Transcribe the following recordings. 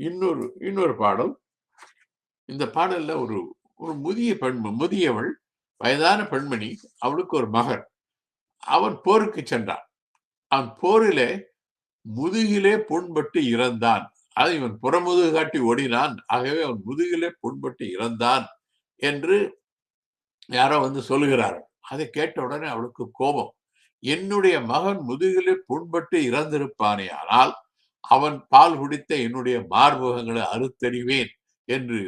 இன்னொரு இன்னொரு பாடல். இந்த பாடல்ல ஒரு ஒரு முதியவள், வயதான பெண்மணி, அவளுக்கு ஒரு மகன். அவன் போருக்கு சென்றான். அவன் போரிலே முதுகிலே புண்பட்டு இறந்தான். அது இவன் புறமுதுகு காட்டி ஓடினான். ஆகவே அவன் முதுகிலே புண்பட்டு இறந்தான் என்று யாரோ வந்து சொல்லுகிறார்கள். அதை கேட்ட உடனே அவளுக்கு கோபம். என்னுடைய மகன் முதுகிலே புண்பட்டு இறந்திருப்பானே ஆனால் அவன் பால் குடித்த என்னுடைய மார்பகங்களை அறுத்தறிவேன் என்று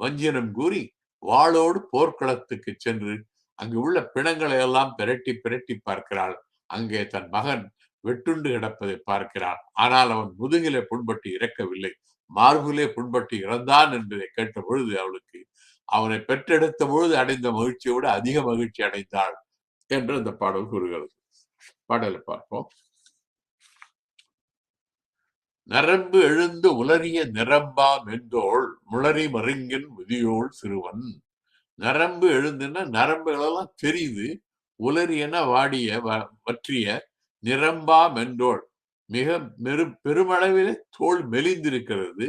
வஞ்சினம் கூறி வாளோடு போர்க்களத்துக்கு சென்று அங்கு உள்ள பிணங்களை எல்லாம் பிரட்டி பிரட்டி பார்க்கிறாள். அங்கே தன் மகன் வெட்டுண்டு கிடப்பதை பார்க்கிறான். ஆனால் அவன் முதுகிலே புண்பட்டு இறக்கவில்லை, மார்பிலே புண்பட்டு இறந்தான் என்பதை கேட்ட பொழுது அவளுக்கு அவனை பெற்றெடுத்த பொழுது அடைந்த மகிழ்ச்சியோடு அதிக மகிழ்ச்சி அடைந்தாள் என்று அந்த பாடல் கூறுகிறது. பாடலை பார்ப்போம். நரம்பு எழுந்து உலரிய நிரம்பா மெந்தோள் முளரி மருங்கின் முதியோள் சிறுவன். நரம்பு எழுந்துன்னா நரம்புகளெல்லாம் தெரியுது, உலரியன வாடிய வற்றிய நிரம்பா மென்றோள் மிக பெருமளவிலே தோல் மெலிந்திருக்கிறது.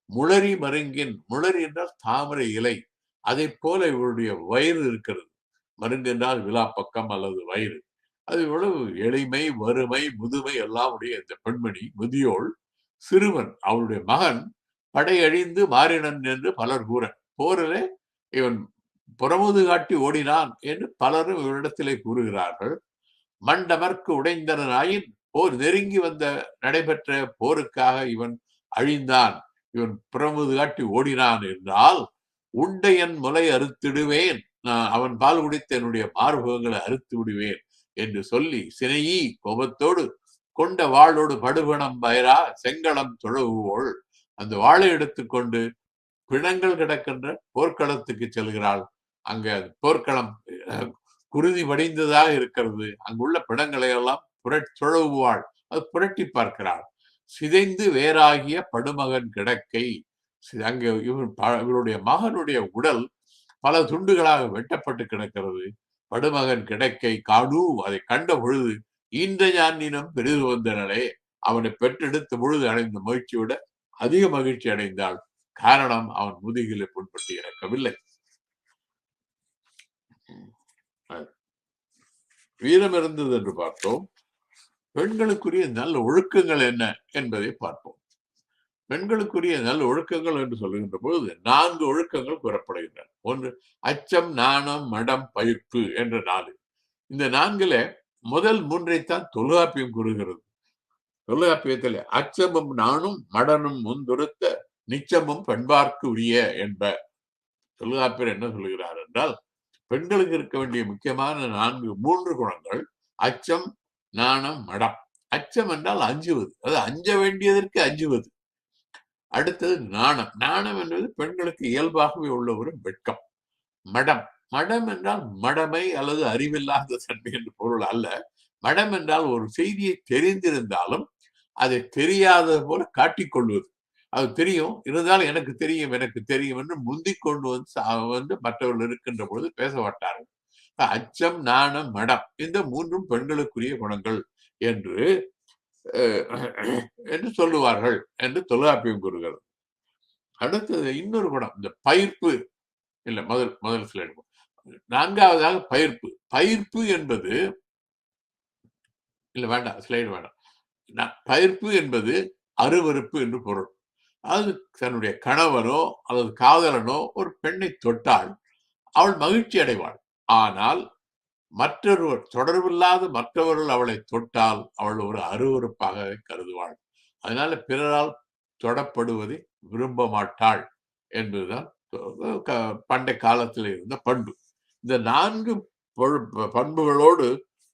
முளரி மருங்கின், முளரி என்றால் தாமரை இலை, அதை போல இவருடைய வயிறு இருக்கிறது. மருங்கு என்றால் விழாப்பக்கம் அல்லது வயிறு. அது இவ்வளவு எளிமை, வறுமை, முதுமை எல்லாம் உடைய இந்த பெண்மணி முதியோள் சிறுவன். அவளுடைய மகன் படையழிந்து மாறினன் என்று பலர் கூற, போரிலே இவன் புறமுது காட்டி ஓடினான் என்று பலரும் இவரிடத்திலே கூறுகிறார்கள். மண்டமர்க்கு உடைந்தனாயின் போர் நெருங்கி வந்த நடைபெற்ற போருக்காக இவன் அழிந்தான், இவன் புறமுது காட்டி ஓடினான் என்றால் உண்டையன் முலை அறுத்திடுவேன், நான் அவன் பால் குடித்த என்னுடைய மார்பகங்களை அறுத்து விடுவேன் என்று சொல்லி சினையி கோபத்தோடு கொண்ட வாளோடு படுபணம் பயிரா செங்களம் தொழவுவோள் அந்த வாளை எடுத்துக்கொண்டு பிணங்கள் கிடக்கின்ற போர்க்களத்துக்கு செல்கிறாள். அங்க போர்க்களம் குருதி வடிந்ததாக இருக்கிறது. அங்குள்ள பிணங்களை எல்லாம் சுழவுவாள், அது புரட்டி பார்க்கிறாள். சிதைந்து வேறாகிய படுமகன் கிடக்கை. அங்கே இவருடைய மகனுடைய உடல் பல துண்டுகளாக வெட்டப்பட்டு கிடக்கிறது. படுமகன் கிடக்கை காணு, அதை கண்ட பொழுது ஈன்ற ஞானினம் பெரிது வந்தனே, அவனை பெற்றெடுத்த பொழுது அடைந்த மகிழ்ச்சியோட அதிக மகிழ்ச்சி அடைந்தாள். காரணம், அவன் முதுகிலே புண்பட்டு இறக்கவில்லை. வீரம் இருந்தது என்று பார்த்தோம். பெண்களுக்குரிய நல்ல ஒழுக்கங்கள் என்ன என்பதை பார்ப்போம். பெண்களுக்குரிய நல்ல ஒழுக்கங்கள் என்று சொல்லுகின்ற பொழுது 4 ஒழுக்கங்கள் கூறப்படுகின்றன. ஒன்று அச்சம், நாணம், மடம், பயிர்ப்பு என்ற 4. இந்த 4ல முதல் 3ஐத்தான் தொல்காப்பியம் கூறுகிறது. தொல்காப்பியத்தில் அச்சமும் நாணும் மடனும் முன்தொடுத்த நிச்சமும் பெண்பார்க்கு உரிய என்ப. தொல்காப்பியர் என்ன சொல்லுகிறார் என்றால், பெண்களுக்கு இருக்க வேண்டிய முக்கியமான 3 குணங்கள் அச்சம், நாணம், மடம். அச்சம் என்றால் அஞ்சுவது, அது அஞ்ச வேண்டியதற்கு அஞ்சுவது. அடுத்தது நாணம். நாணம் என்பது பெண்களுக்கு இயல்பாகவே உள்ள ஒரு வெட்கம். மடம், மடம் என்றால் மடமை அல்லது அறிவில்லாத தன்மை என்று பொருள் அல்ல. மடம் என்றால் ஒரு செய்தியை தெரிந்திருந்தாலும் அதை தெரியாதது போல காட்டிக்கொள்வது. அது தெரியும் இருந்தாலும் எனக்கு தெரியும் எனக்கு தெரியும் என்று முந்திக் கொண்டு வந்து மற்றவர்கள் இருக்கின்ற பொழுது பேச மாட்டார்கள். அச்சம், நாணம், மடம் இந்த 3ம் பெண்களுக்குரிய குணங்கள் என்று சொல்லுவார்கள் என்று தொல்காப்பியம் கூறுகிறது. அடுத்தது இன்னொரு குணம், இந்த பயிர்ப்பு. இல்ல, முதல் ஸ்லைடு. 4வதாக பயிர்ப்பு. பயிர்ப்பு என்பது இல்ல, வேண்டாம், ஸ்லைடு வேண்டாம். பயிர்ப்பு என்பது அருவருப்பு என்று பொருள். அது தன்னுடைய கணவனோ அல்லது காதலனோ ஒரு பெண்ணை தொட்டால் அவள் மகிழ்ச்சி அடைவாள். ஆனால் மற்றொருவர், தொடர்பில்லாத மற்றவர்கள் அவளை தொட்டால் அவள் ஒரு அருவருப்பாக கருதுவாள். அதனால பிறரால் தொடப்படுவதை விரும்ப மாட்டாள் என்பதுதான் பண்டை காலத்தில் இருந்த பண்பு. இந்த 4 பண்புகளோடு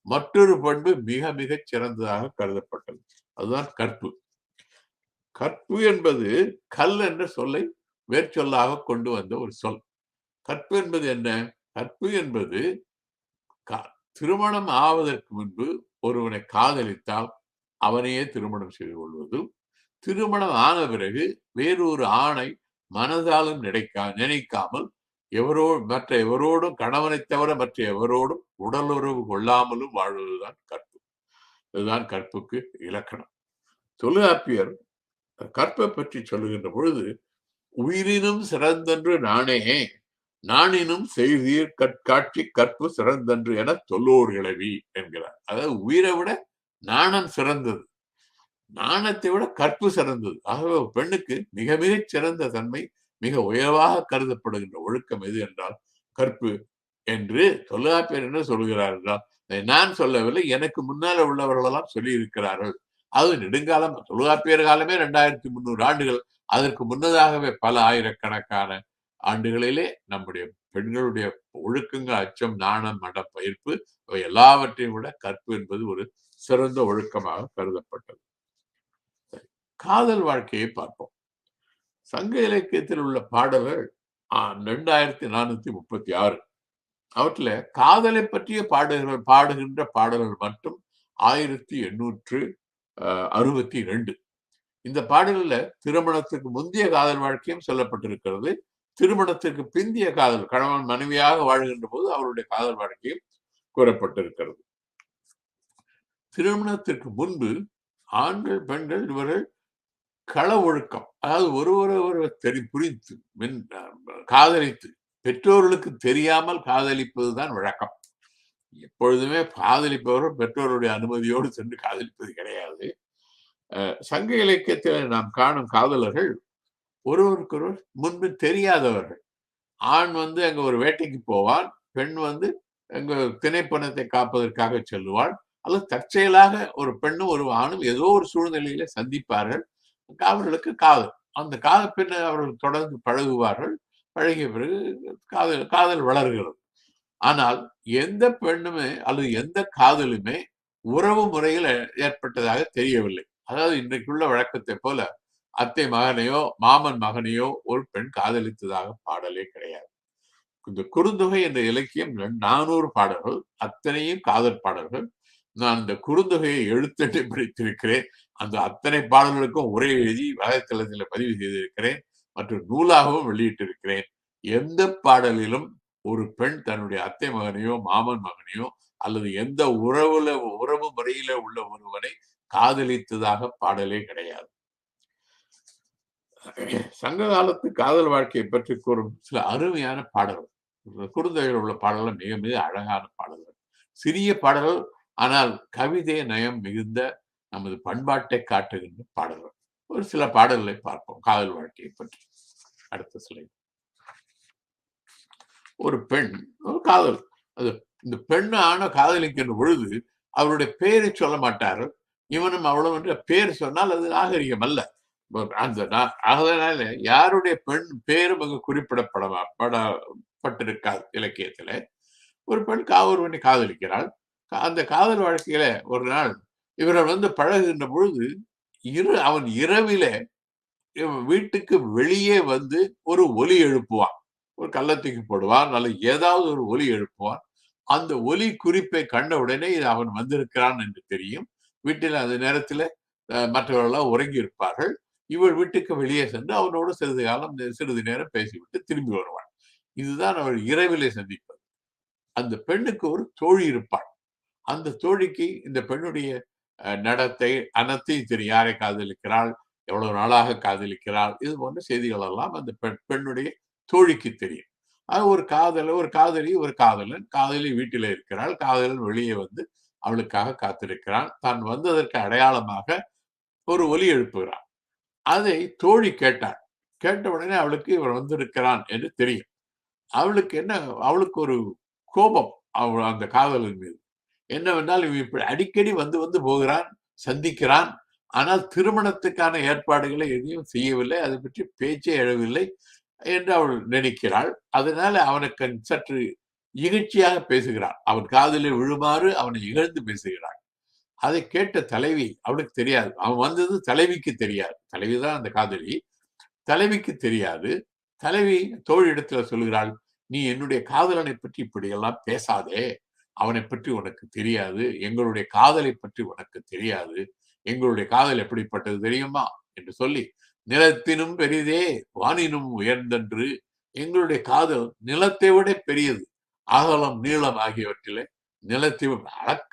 மற்றொரு பண்பு மிக மிக சிறந்ததாக கருதப்பட்டது, அதுதான் கற்பு. கற்பு என்பது கல் என்ற சொல்லை வேர்ச்சொல்லாக கொண்டு வந்த ஒரு சொல். கற்பு என்பது என்ன? கற்பு என்பது திருமணம் ஆவதற்கு முன்பு ஒருவனை காதலித்தால் அவனையே திருமணம் செய்து கொள்வதும், திருமணம் ஆன பிறகு வேறொரு ஆணை மனதாலும் நினைக்காமல் மற்ற எவரோடும், கணவனை தவிர மற்ற எவரோடும் உடலுறவு கொள்ளாமலும் வாழ்வதுதான் கற்பு. இதுதான் கற்புக்கு இலக்கணம். தொல்காப்பியர் கற்பை பற்றி சொல்லுகின்ற பொழுது, உயிரினும் சிறந்தன்று நாணே, நாணினும் செய்தீர் கட்காட்சி கற்பு சிறந்தன்று என சொல்லோர் கிளவி என்கிறார். அதாவது உயிரை விட நாணம் சிறந்தது, நாணத்தை விட கற்பு சிறந்தது. ஆகவே ஒரு பெண்ணுக்கு மிக மிகச் சிறந்த தன்மை, மிக உயர்வாக கருதப்படுகின்ற ஒழுக்கம் எது என்றால் கற்பு என்று தொல்காப்பியர் என்ன சொல்கிறார் என்றால், நான் சொல்லவில்லை, எனக்கு முன்னால உள்ளவர்கள் எல்லாம் சொல்லி இருக்கிறார்கள். அது நெடுங்காலம், தொல்காப்பியர் காலமே 2300 ஆண்டுகள். அதற்கு முன்னதாகவே பல ஆயிரக்கணக்கான ஆண்டுகளிலே நம்முடைய பெண்களுடைய ஒழுக்கங்கள், அச்சம், நாணம், மடம், பயிர்ப்பு இவை எல்லாவற்றையும் விட கற்பு என்பது ஒரு சிறந்த ஒழுக்கமாக கருதப்பட்டது. காதல் வாழ்க்கையை பார்ப்போம். சங்க இலக்கியத்தில் உள்ள பாடல்கள் 2436. அவற்றில் காதலை பற்றிய பாடுகின்ற பாடல்கள் மட்டும் 1862. இந்த பாடல்கள்ல திருமணத்துக்கு முந்தைய காதல் வாழ்க்கையும் சொல்லப்பட்டிருக்கிறது. திருமணத்திற்கு பிந்திய காதல், கணவன் மனைவியாக வாழ்கின்ற போது அவருடைய காதல் வாழ்க்கையும் கூறப்பட்டிருக்கிறது. திருமணத்திற்கு முன்பு ஆண்கள் பெண்கள் இவர்கள் கள ஒழுக்கம், அதாவது ஒருவரை புரிந்து காதலித்து பெற்றோர்களுக்கு தெரியாமல் காதலிப்பதுதான் வழக்கம். எப்பொழுதுமே காதலிப்பவர்கள் பெற்றோருடைய அனுமதியோடு சென்று காதலிப்பது கிடையாது. சங்க இலக்கியத்தில் நாம் காணும் காதலர்கள் ஒருவருக்கொருவர் முன்பு தெரியாதவர்கள். ஆண் அங்க ஒரு வேட்டைக்கு போவான், பெண் அங்க திணைப்பணத்தை காப்பதற்காக செல்லுவாள். அல்லது தற்செயலாக ஒரு பெண்ணும் ஒரு ஆணும் ஏதோ ஒரு சூழ்நிலையில சந்திப்பார்கள். அவர்களுக்கு காதல், அந்த காதல் பின்ன அவர்கள் தொடர்ந்து பழகுவார்கள். பழகிய பிறகு காதல் வளர்கிறது. ஆனால் எந்த பெண்ணுமே அல்லது எந்த காதலுமே உறவு முறையில் ஏற்பட்டதாக தெரியவில்லை. அதாவது இன்றைக்குள்ள வழக்கத்தை போல அத்தை மகனையோ மாமன் மகனையோ ஒரு பெண் காதலித்ததாக பாடலே கிடையாது. இந்த குறுந்தொகை என்ற இலக்கியம் 400 பாடல்கள், அத்தனையும் காதல் பாடல்கள். நான் இந்த குறுந்தொகையை எழுத்தட்டை படித்திருக்கிறேன். அந்த அத்தனை பாடல்களுக்கும் உரை எழுதி வலைத்தளத்தில் பதிவு செய்திருக்கிறேன் மற்றும் நூலாகவும் வெளியிட்டிருக்கிறேன். எந்த பாடலிலும் ஒரு பெண் தன்னுடைய அத்தை மகனையோ மாமன் மகனையோ அல்லது எந்த உறவு முறையில உள்ள ஒருவனை காதலித்ததாக பாடலே கிடையாது. சங்க காலத்து காதல் வாழ்க்கையை பற்றி கூறும் சில அருமையான பாடல்கள், குறுந்தொகையில் உள்ள பாடல்கள் மிக மிக அழகான பாடல்கள், சிறிய பாடல்கள், ஆனால் கவிதை நயம் மிகுந்த நமது பண்பாட்டை காட்டுகின்ற பாடல்கள். ஒரு சில பாடல்களை பார்ப்போம் காதல் வாழ்க்கையை பற்றி. அடுத்த ஸ்லைடு. ஒரு பெண் ஒரு காதல், அது இந்த பெண் ஆன காதலிக்கின்ற பொழுது அவருடைய பெயரை சொல்ல மாட்டார்கள். இவனும் அவளும் என்ற பெயர் சொன்னால் அது நாகரிகம் அல்ல. அதனால யாருடைய பெண் பெயரும் அங்கு குறிப்பிடப்பட்டிருக்காது இலக்கியத்துல. ஒரு பெண் ஒருவனை காதலிக்கிறாள். அந்த காதல் வாழ்க்கையில ஒரு நாள் இவர்கள் பழகுகின்ற பொழுது அவன் இரவில வீட்டுக்கு வெளியே ஒரு ஒலி எழுப்புவான், ஒரு கள்ளத்தூக்கி போடுவான் அல்லது ஏதாவது ஒரு ஒலி எழுப்புவான். அந்த ஒலி குறிப்பை கண்ட உடனே அவன் வந்திருக்கிறான் என்று தெரியும். வீட்டில் அந்த நேரத்துல மற்றவர்களெல்லாம் உறங்கி இருப்பார்கள். இவள் வீட்டுக்கு வெளியே சென்று அவனோடு சிறிது நேரம் பேசிவிட்டு திரும்பி வருவாள். இதுதான் அவள் இரவிலே சந்திப்பது. அந்த பெண்ணுக்கு ஒரு தோழி இருப்பாள். அந்த தோழிக்கு இந்த பெண்ணுடைய நடத்தை அனைத்தையும் தெரியும். யாரை காதலிக்கிறாள், எவ்வளவு நாளாக காதலிக்கிறாள், இது போன்ற செய்திகள் எல்லாம் அந்த பெண்ணுடைய தோழிக்கு தெரியும். ஒரு காதலி ஒரு காதலன். காதலி வீட்டில இருக்கிறாள், காதலன் வெளியே அவளுக்காக காத்திருக்கிறான். தான் வந்ததற்கு அடையாளமாக ஒரு ஒலி எழுப்புகிறான். அதை தோழி கேட்டாள். கேட்ட உடனே அவளுக்கு இவர் வந்திருக்கிறான் என்று தெரியும். அவளுக்கு ஒரு கோபம் அந்த காதலன் மீது. என்னவென்றால் இவன் இப்படி அடிக்கடி வந்து போகிறான், சந்திக்கிறான். ஆனால் திருமணத்துக்கான ஏற்பாடுகளை எதையும் செய்யவில்லை, அதை பற்றி பேச்சே எழவில்லை என்று அவள் நினைக்கிறாள். அதனால அவனுக்கு சற்று இகழ்ச்சியாக பேசுகிறாள். அவன் காதலில் விழுமாறு அவனை இகழ்ந்து பேசுகிறாள். அதை கேட்ட தலைவி, அவளுக்கு தெரியாது, அவன் வந்தது தலைவிக்கு தெரியாது. தலைவிதான் அந்த காதலி, தலைவிக்கு தெரியாது. தலைவி தோழியிடத்துல சொல்லுகிறாள், நீ என்னுடைய காதலனை பற்றி இப்படியெல்லாம் பேசாதே, அவனை பற்றி உனக்கு தெரியாது, எங்களுடைய காதலை பற்றி உனக்கு தெரியாது, எங்களுடைய காதல் எப்படிப்பட்டது தெரியுமா என்று சொல்லி, நிலத்தினும் பெரிதே வானினும் உயர்ந்தன்று, எங்களுடைய காதல் நிலத்தை விட பெரியது, அகலம் நீளம் ஆகியவற்றிலே நிலத்தை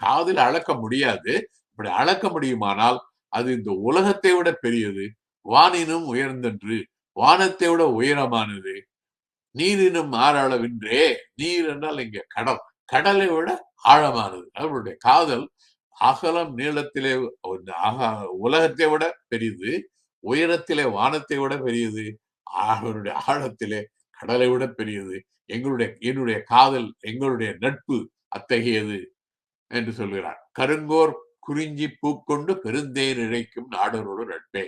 காதல் அளக்க முடியாது. இப்படி அளக்க முடியுமானால் அது இந்த உலகத்தை விட பெரியது, வானினும் உயர்ந்தன்று, வானத்தை விட உயரமானது, நீரினும் ஆறளவின்றே. நீர் என்றால் இங்க கடல், கடலை விட ஆழமானது. அவருடைய காதல் அகலம் நீளத்திலே உலகத்தை விட பெரியது, உயரத்திலே வானத்தை விட பெரியது, அவருடைய ஆழத்திலே கடலை விட பெரியது. என்னுடைய காதல், எங்களுடைய நட்பு அத்தகையது என்று சொல்கிறார். கருங்கோர் குறிஞ்சி பூக்கொண்டு பெருந்தேன் இழைக்கும் நாடரோடு நட்பே.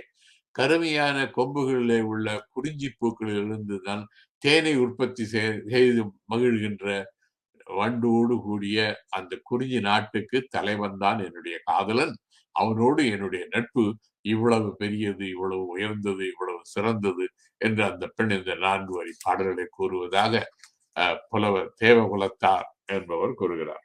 கருமையான கொம்புகளிலே உள்ள குறிஞ்சி பூக்களிலிருந்து தான் தேனை உற்பத்தி செய்து மகிழ்கின்ற வண்டோடு கூடிய அந்த குறிஞ்சி நாட்டுக்கு தலைவன் தான் என்னுடைய காதலன். அவனோடு என்னுடைய நட்பு இவ்வளவு பெரியது, இவ்வளவு உயர்ந்தது, இவ்வளவு சிறந்தது என்று அந்த பெண் இந்த 4 வரி பாடல்களை கூறுவதாக புலவர் தேவகுலத்தார் என்பவர் கூறுகிறார்.